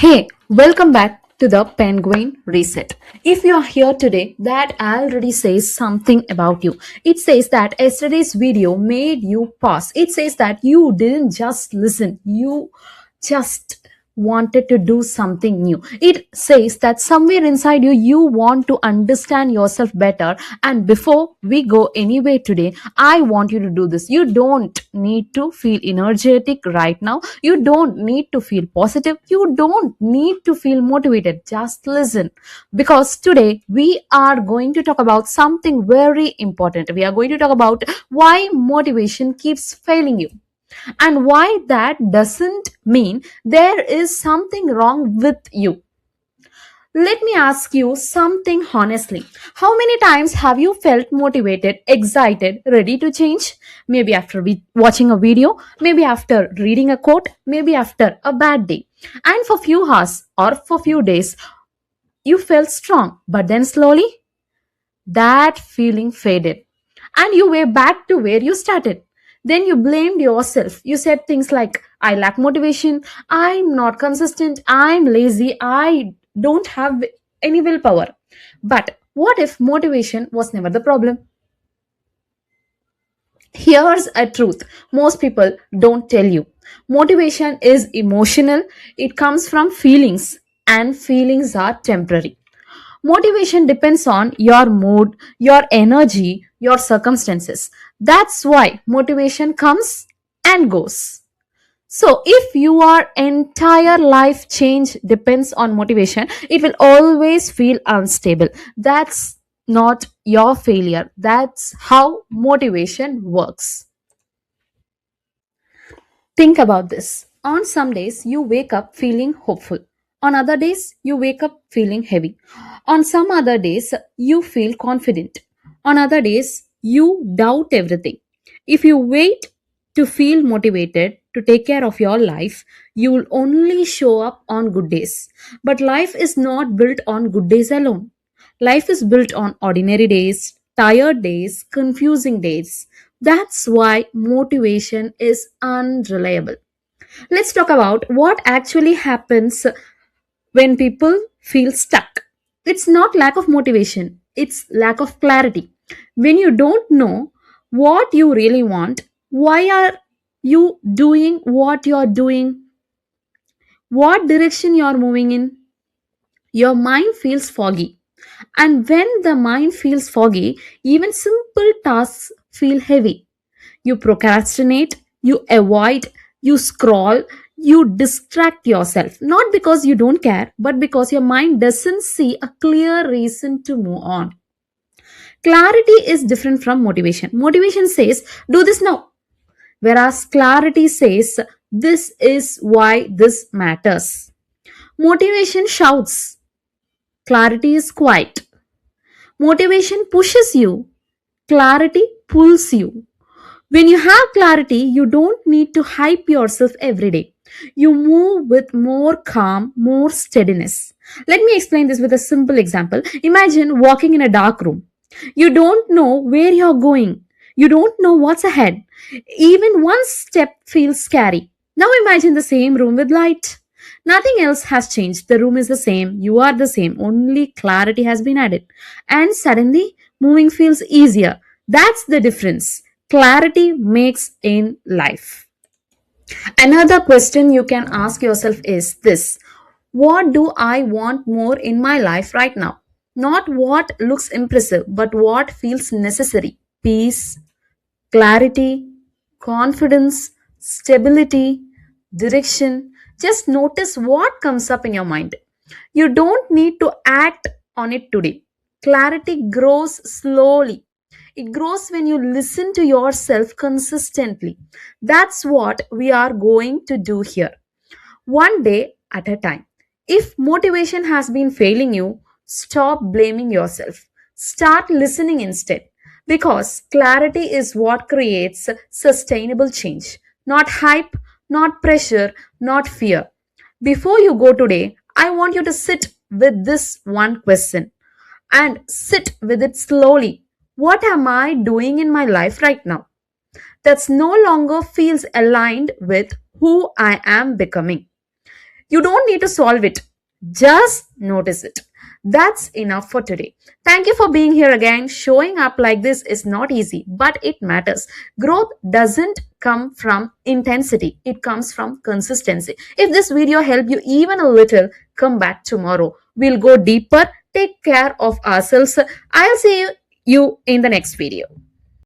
Hey, welcome back to the Penguin Reset. If you are here today, that already says something about you. It says that yesterday's video made you pause. It says that you didn't just listen, you just wanted to do something new. It says that somewhere inside you, you want to understand yourself better. And before we go anywhere today, I want you to do this. You don't need to feel energetic right now. You don't need to feel positive. You don't need to feel motivated. Just listen. Because today we are going to talk about something very important. We are going to talk about why motivation keeps failing you and why that doesn't mean there is something wrong with you. Let me ask you something honestly. How many times have you felt motivated, excited, ready to change? Maybe after watching a video, maybe after reading a quote, maybe after a bad day. And for few hours or for few days, you felt strong, but then slowly that feeling faded and you were back to where you started. Then you blamed yourself. You said things like, I lack motivation, I'm not consistent, I'm lazy, I don't have any willpower. But what if motivation was never the problem? Here's a truth most people don't tell you. Motivation is emotional, it comes from feelings, and feelings are temporary. Motivation depends on your mood, your energy, your circumstances. That's why motivation comes and goes. So, if your entire life change depends on motivation, it will always feel unstable. That's not your failure. That's how motivation works. Think about this. On some days, you wake up feeling hopeful. On other days, you wake up feeling heavy. On some other days, you feel confident. On other days, you doubt everything. If you wait to feel motivated to take care of your life, you will only show up on good days. But life is not built on good days alone. Life is built on ordinary days, tired days, confusing days. That's why motivation is unreliable. Let's talk about what actually happens when people feel stuck. It's not lack of motivation, it's lack of clarity. When you don't know what you really want, why are you doing what you're doing, what direction you're moving in, your mind feels foggy. And when the mind feels foggy, even simple tasks feel heavy. You procrastinate, you avoid, you scroll, you distract yourself. Not because you don't care, but because your mind doesn't see a clear reason to move on. Clarity is different from motivation. Motivation says, do this now. Whereas clarity says, this is why this matters. Motivation shouts, clarity is quiet. Motivation pushes you, clarity pulls you. When you have clarity, you don't need to hype yourself every day. You move with more calm, more steadiness. Let me explain this with a simple example. Imagine walking in a dark room. You don't know where you're going. You don't know what's ahead. Even one step feels scary. Now imagine the same room with light. Nothing else has changed. The room is the same. You are the same. Only clarity has been added. And suddenly, moving feels easier. That's the difference clarity makes in life. Another question you can ask yourself is this: what do I want more in my life right now? Not what looks impressive, but what feels necessary. Peace, clarity, confidence, stability, direction. Just notice what comes up in your mind. You don't need to act on it today. Clarity grows slowly. It grows when you listen to yourself consistently. That's what we are going to do here, one day at a time. If motivation has been failing you, stop blaming yourself. Start listening instead. Because clarity is what creates sustainable change. Not hype, not pressure, not fear. Before you go today, I want you to sit with this one question and sit with it slowly. What am I doing in my life right now that's no longer feels aligned with who I am becoming? You don't need to solve it, just notice it. That's enough for today. Thank you for being here again. Showing up like this is not easy, but it matters. Growth doesn't come from intensity, it comes from consistency. If this video helped you even a little, come back tomorrow. We'll go deeper. Take care of ourselves. I'll see you in the next video.